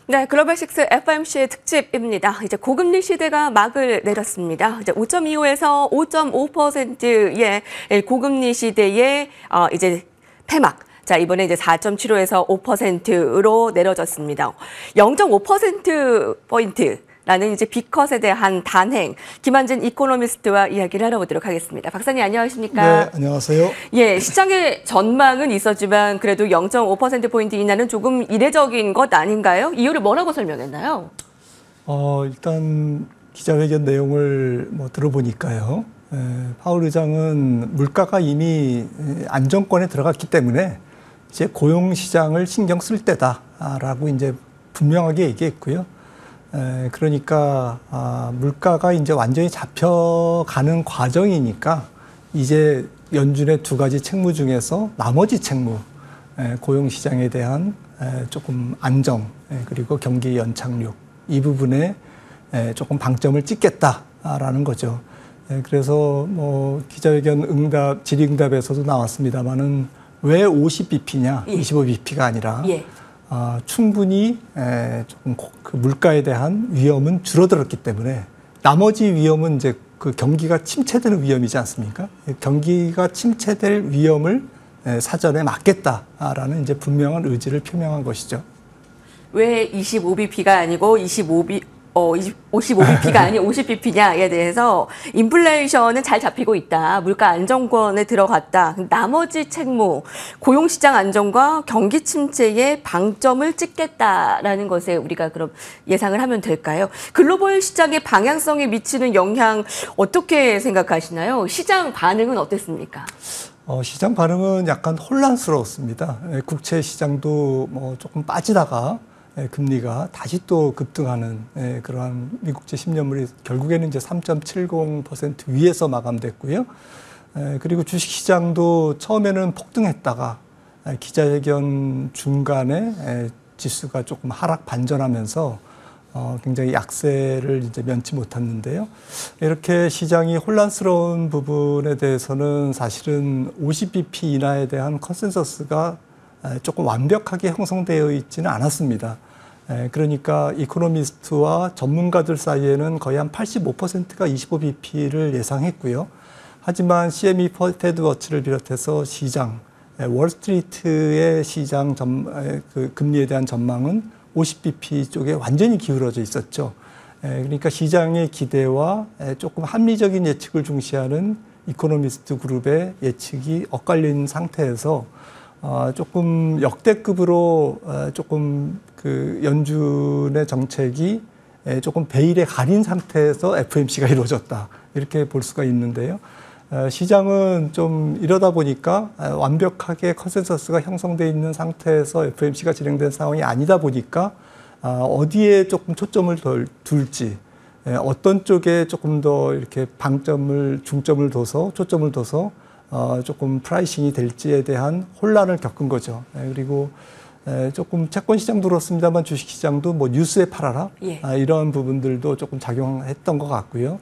네, 글로벌6 FOMC의 특집입니다. 이제 고금리 시대가 막을 내렸습니다. 이제 5.25에서 5.5%의 고금리 시대의 이제 폐막. 자, 이번에 이제 4.75에서 5%로 내려졌습니다. 0.5%포인트. 라는 이제 B컷에 대한 단행, 김한진 이코노미스트와 이야기를 알아보도록 하겠습니다. 박사님 안녕하십니까? 네, 안녕하세요. 예, 시장의 전망은 있었지만 그래도 0.5%포인트 이하는 조금 이례적인 것 아닌가요? 이유를 뭐라고 설명했나요? 일단 기자회견 내용을 들어보니까요. 파월 의장은 물가가 이미 안정권에 들어갔기 때문에 이제 고용 시장을 신경 쓸 때다라고 이제 분명하게 얘기했고요. 그러니까 물가가 이제 완전히 잡혀가는 과정이니까 이제 연준의 두 가지 책무 중에서 나머지 책무, 고용시장에 대한 조금 안정, 그리고 경기 연착륙 이 부분에 조금 방점을 찍겠다라는 거죠. 그래서 기자회견 질의응답에서도 나왔습니다만은 왜 50bp냐, 예. 25bp가 아니라 예. 충분히 조금 그 물가에 대한 위험은 줄어들었기 때문에 나머지 위험은 이제 그 경기가 침체되는 위험이지 않습니까? 경기가 침체될 위험을 사전에 막겠다라는 이제 분명한 의지를 표명한 것이죠. 왜 25bp가 아니고 55bp가 아닌 50bp냐에 대해서 인플레이션은 잘 잡히고 있다. 물가 안정권에 들어갔다. 나머지 책무, 고용시장 안정과 경기 침체에 방점을 찍겠다라는 것에 우리가 그럼 예상을 하면 될까요? 글로벌 시장의 방향성에 미치는 영향 어떻게 생각하시나요? 시장 반응은 어땠습니까? 시장 반응은 약간 혼란스러웠습니다. 국채 시장도 조금 빠지다가 금리가 다시 또 급등하는 그러한 미국제 10년물이 결국에는 이제 3.70% 위에서 마감됐고요. 그리고 주식시장도 처음에는 폭등했다가 기자회견 중간에 지수가 조금 하락 반전하면서 굉장히 약세를 이제 면치 못했는데요. 이렇게 시장이 혼란스러운 부분에 대해서는 사실은 50bp 인하에 대한 컨센서스가 조금 완벽하게 형성되어 있지는 않았습니다. 그러니까 이코노미스트와 전문가들 사이에는 거의 한 85%가 25bp를 예상했고요. 하지만 CME 패드워치를 비롯해서 시장, 월스트리트의 시장 그 금리에 대한 전망은 50bp 쪽에 완전히 기울어져 있었죠. 그러니까 시장의 기대와 조금 합리적인 예측을 중시하는 이코노미스트 그룹의 예측이 엇갈린 상태에서 조금 역대급으로 조금 그 연준의 정책이 조금 베일에 가린 상태에서 FOMC가 이루어졌다. 이렇게 볼 수가 있는데요. 시장은 좀 이러다 보니까 완벽하게 컨센서스가 형성되어 있는 상태에서 FOMC가 진행된 상황이 아니다 보니까 어디에 조금 초점을 둘지, 어떤 쪽에 조금 더 이렇게 중점을 둬서 초점을 둬서 조금 프라이싱이 될지에 대한 혼란을 겪은 거죠. 그리고 조금 채권 시장도 그렇습니다만 주식 시장도 뉴스에 팔아라 이런 부분들도 조금 작용했던 것 같고요.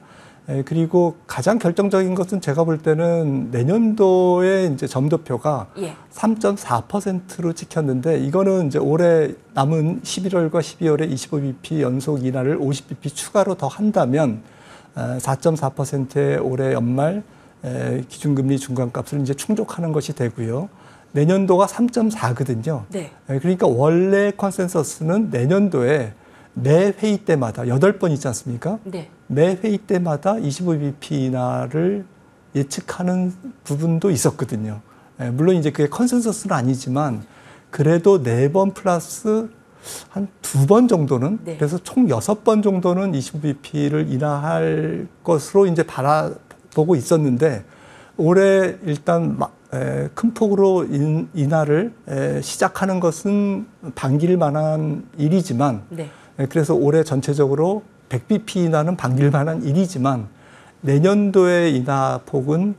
그리고 가장 결정적인 것은 제가 볼 때는 내년도에 이제 점도표가 3.4%로 찍혔는데 이거는 이제 올해 남은 11월과 12월에 25bp 연속 인하를 50bp 추가로 더 한다면 4.4%의 올해 연말 기준금리 중간값을 이제 충족하는 것이 되고요. 내년도가 3.4거든요. 네. 그러니까 원래 컨센서스는 내년도에 매 회의 때마다 8번 있지 않습니까? 네. 매 회의 때마다 25bp 인하를 예측하는 부분도 있었거든요. 물론 이제 그게 컨센서스는 아니지만 그래도 4번 플러스 한 2번 정도는 그래서 총 6번 정도는 25bp를 인하할 것으로 이제 바라보고 있었는데 올해 일단 큰 폭으로 인하를 시작하는 것은 반길 만한 일이지만 그래서 올해 전체적으로 100bp 인하는 반길 만한 일이지만 내년도의 인하 폭은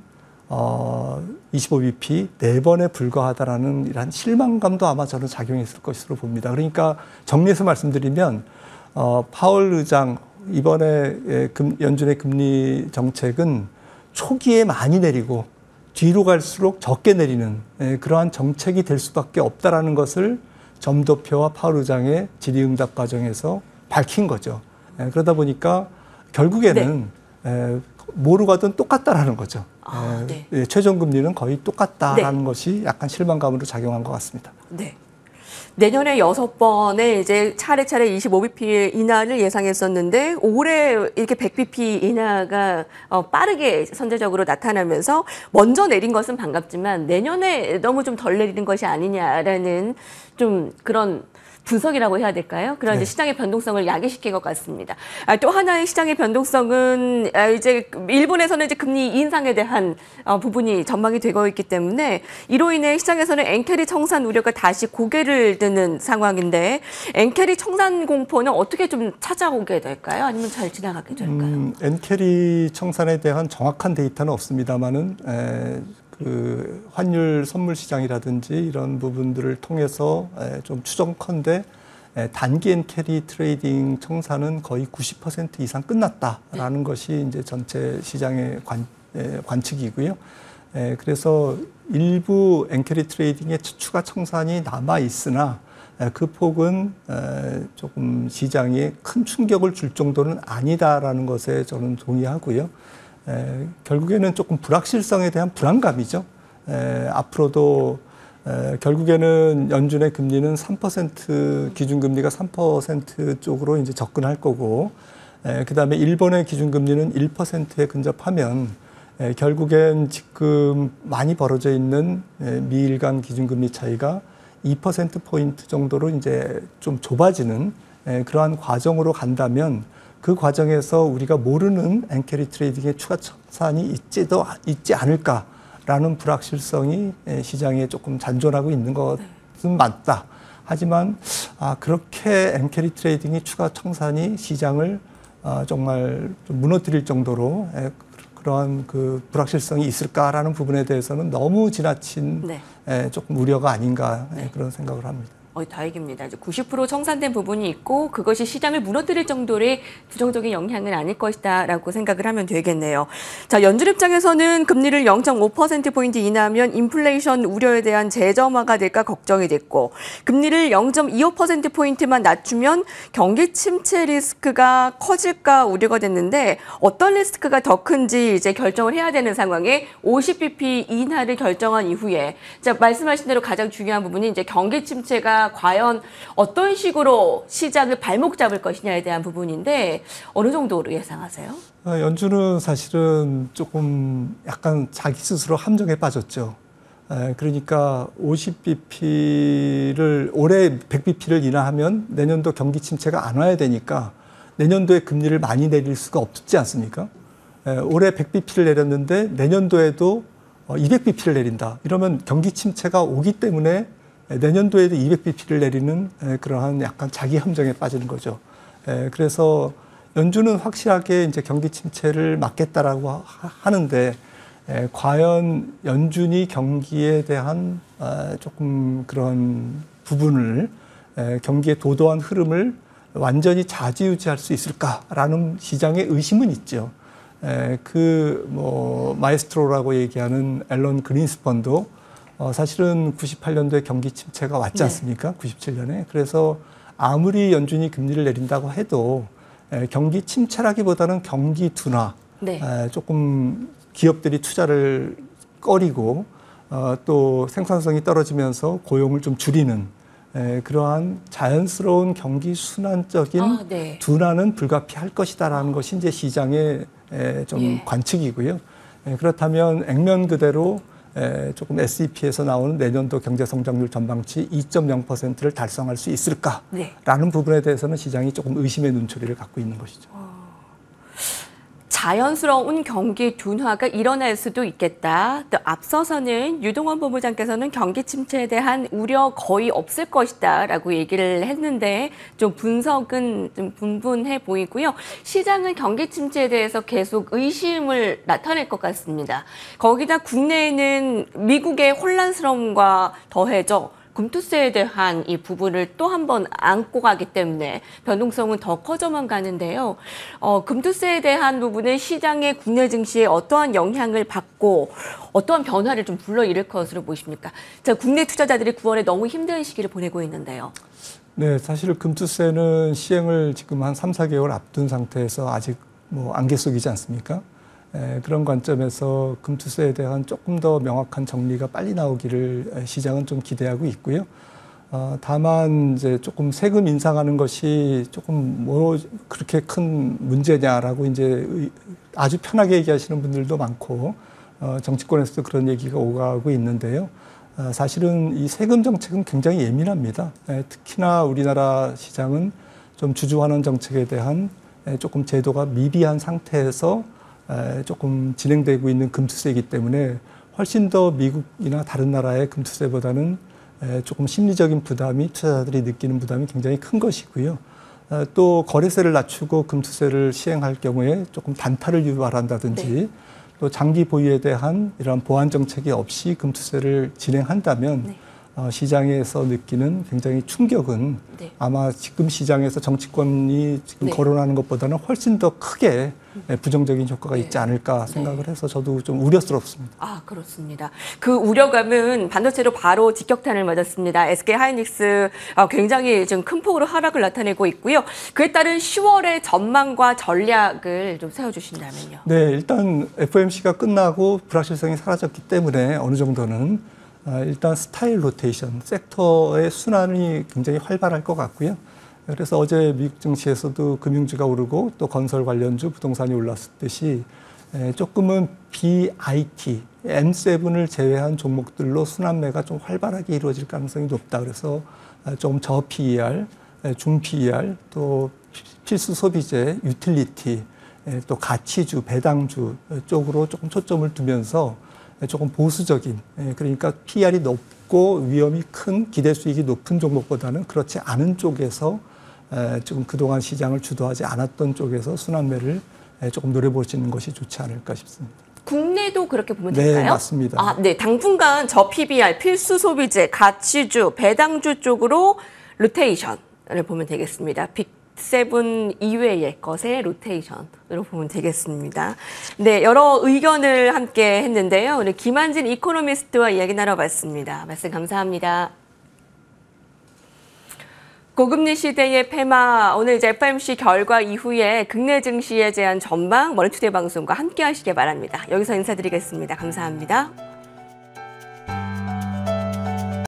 25bp 4번에 불과하다라는 이런 실망감도 아마 저는 작용했을 것으로 봅니다. 그러니까 정리해서 말씀드리면 파월 의장 이번에 연준의 금리 정책은 초기에 많이 내리고 뒤로 갈수록 적게 내리는 그러한 정책이 될 수밖에 없다라는 것을 점도표와 파월 의장의 질의응답 과정에서 밝힌 거죠. 그러다 보니까 결국에는 뭐로 가든 똑같다라는 거죠. 네. 최종 금리는 거의 똑같다라는 네. 것이 약간 실망감으로 작용한 것 같습니다. 네. 내년에 6번의 이제 차례차례 25bp 인하를 예상했었는데 올해 이렇게 100bp 인하가 빠르게 선제적으로 나타나면서 먼저 내린 것은 반갑지만 내년에 너무 좀 덜 내리는 것이 아니냐라는 좀 그런 분석이라고 해야 될까요? 그런 이제 시장의 변동성을 야기시킨 것 같습니다. 또 하나의 시장의 변동성은 이제 일본에서는 이제 금리 인상에 대한 부분이 전망이 되고 있기 때문에 이로 인해 시장에서는 엔캐리 청산 우려가 다시 고개를 드는 상황인데 엔캐리 청산 공포는 어떻게 좀 찾아오게 될까요? 아니면 잘 지나가게 될까요? 엔캐리 청산에 대한 정확한 데이터는 없습니다만은 그 환율 선물 시장이라든지 이런 부분들을 통해서 좀 추정컨대 단기 엔캐리 트레이딩 청산은 거의 90% 이상 끝났다라는 것이 이제 전체 시장의 관측이고요. 그래서 일부 엔캐리 트레이딩의 추가 청산이 남아 있으나 그 폭은 조금 시장에 큰 충격을 줄 정도는 아니다라는 것에 저는 동의하고요. 결국에는 조금 불확실성에 대한 불안감이죠. 앞으로도 결국에는 연준의 금리는 3% 기준금리가 3% 쪽으로 이제 접근할 거고, 그다음에 일본의 기준금리는 1%에 근접하면 결국엔 지금 많이 벌어져 있는 미일 간 기준금리 차이가 2%포인트 정도로 이제 좀 좁아지는 그러한 과정으로 간다면 그 과정에서 우리가 모르는 엔캐리 트레이딩의 추가 청산이 있지 않을까라는 불확실성이 시장에 조금 잔존하고 있는 것은 맞다. 하지만 그렇게 엔캐리 트레이딩이 추가 청산이 시장을 정말 좀 무너뜨릴 정도로 그러한 그 불확실성이 있을까라는 부분에 대해서는 너무 지나친 조금 우려가 아닌가 그런 생각을 합니다. 다행입니다. 이제 90% 청산된 부분이 있고 그것이 시장을 무너뜨릴 정도의 부정적인 영향은 아닐 것이다라고 생각을 하면 되겠네요. 자, 연준 입장에서는 금리를 0.5%포인트 인하하면 인플레이션 우려에 대한 재점화가 될까 걱정이 됐고 금리를 0.25%포인트만 낮추면 경기 침체 리스크가 커질까 우려가 됐는데 어떤 리스크가 더 큰지 이제 결정을 해야 되는 상황에 50bp 인하를 결정한 이후에 자, 말씀하신 대로 가장 중요한 부분이 이제 경기 침체가 과연 어떤 식으로 시장을 발목 잡을 것이냐에 대한 부분인데 어느 정도로 예상하세요? 연준은 사실은 조금 약간 자기 스스로 함정에 빠졌죠. 그러니까 50bp를 올해 100bp를 인하하면 내년도 경기 침체가 안 와야 되니까 내년도에 금리를 많이 내릴 수가 없지 않습니까? 올해 100bp를 내렸는데 내년도에도 200bp를 내린다. 이러면 경기 침체가 오기 때문에 내년도에도 200bp를 내리는 그러한 약간 자기 함정에 빠지는 거죠. 그래서 연준은 확실하게 이제 경기 침체를 막겠다라고 하는데 과연 연준이 경기에 대한 조금 그런 부분을 경기의 도도한 흐름을 완전히 좌지우지할 수 있을까라는 시장의 의심은 있죠. 마에스트로라고 얘기하는 앨런 그린스펀도 사실은 98년도에 경기 침체가 왔지 않습니까? 97년에. 그래서 아무리 연준이 금리를 내린다고 해도 경기 침체라기보다는 경기 둔화, 조금 기업들이 투자를 꺼리고 또 생산성이 떨어지면서 고용을 좀 줄이는 그러한 자연스러운 경기 순환적인 둔화는 불가피할 것이다라는 것이 이제 시장의 좀 관측이고요. 그렇다면 액면 그대로 조금 SEP에서 나오는 내년도 경제성장률 전망치 2.0%를 달성할 수 있을까라는 부분에 대해서는 시장이 조금 의심의 눈초리를 갖고 있는 것이죠. 자연스러운 경기 둔화가 일어날 수도 있겠다. 또 앞서서는 유동원 본부장께서는 경기 침체에 대한 우려 거의 없을 것이다라고 얘기를 했는데 좀 분석은 좀 분분해 보이고요. 시장은 경기 침체에 대해서 계속 의심을 나타낼 것 같습니다. 거기다 국내에는 미국의 혼란스러움과 더해져 금투세에 대한 이 부분을 또 한 번 안고 가기 때문에 변동성은 더 커져만 가는데요. 금투세에 대한 부분은 시장의 국내 증시에 어떠한 영향을 받고 어떠한 변화를 좀 불러일으킬 것으로 보십니까? 자, 국내 투자자들이 9월에 너무 힘든 시기를 보내고 있는데요. 네, 사실 금투세는 시행을 지금 한 3, 4개월 앞둔 상태에서 아직 뭐 안개 속이지 않습니까? 그런 관점에서 금투세에 대한 조금 더 명확한 정리가 빨리 나오기를 시장은 좀 기대하고 있고요. 다만 이제 조금 세금 인상하는 것이 조금 뭐 그렇게 큰 문제냐라고 이제 아주 편하게 얘기하시는 분들도 많고 정치권에서도 그런 얘기가 오가고 있는데요. 사실은 이 세금 정책은 굉장히 예민합니다. 특히나 우리나라 시장은 좀 주주환원 정책에 대한 조금 제도가 미비한 상태에서 조금 진행되고 있는 금투세이기 때문에 훨씬 더 미국이나 다른 나라의 금투세보다는 조금 심리적인 부담이 투자자들이 느끼는 부담이 굉장히 큰 것이고요. 또 거래세를 낮추고 금투세를 시행할 경우에 조금 단타를 유발한다든지 네. 또 장기 보유에 대한 이런 보완 정책이 없이 금투세를 진행한다면 네. 시장에서 느끼는 굉장히 충격은 네. 아마 지금 시장에서 정치권이 지금 네. 거론하는 것보다는 훨씬 더 크게 부정적인 효과가 네. 있지 않을까 생각을 해서 저도 좀 우려스럽습니다. 아, 그렇습니다. 그 우려감은 반도체로 바로 직격탄을 맞았습니다. SK 하이닉스 굉장히 지금 큰 폭으로 하락을 나타내고 있고요. 그에 따른 10월의 전망과 전략을 좀 세워주신다면요. 네, 일단 FOMC가 끝나고 불확실성이 사라졌기 때문에 어느 정도는 일단 스타일 로테이션, 섹터의 순환이 굉장히 활발할 것 같고요. 그래서 어제 미국 증시에서도 금융주가 오르고 또 건설 관련주, 부동산이 올랐듯이 조금은 BIT, M7을 제외한 종목들로 순환매가 좀 활발하게 이루어질 가능성이 높다. 그래서 좀 저 PER, 중 PER, 또 필수 소비재, 유틸리티, 또 가치주, 배당주 쪽으로 조금 초점을 두면서 조금 보수적인, 그러니까 PER이 높고 위험이 큰 기대 수익이 높은 종목보다는 그렇지 않은 쪽에서 지금 그동안 시장을 주도하지 않았던 쪽에서 순환매를 조금 노려보시는 것이 좋지 않을까 싶습니다. 국내도 그렇게 보면 네, 될까요? 맞습니다. 아, 네. 당분간 저 PBR, 필수 소비재, 가치주, 배당주 쪽으로 로테이션을 보면 되겠습니다. 빅7 이외의 것의 로테이션으로 보면 되겠습니다. 네, 여러 의견을 함께 했는데요. 오늘 김한진 이코노미스트와 이야기 나눠봤습니다. 말씀 감사합니다. 고금리 시대의 폐마, 오늘 이제 FOMC 결과 이후에 국내 증시에 대한 전망, 머니투데이 방송과 함께 하시길 바랍니다. 여기서 인사드리겠습니다. 감사합니다.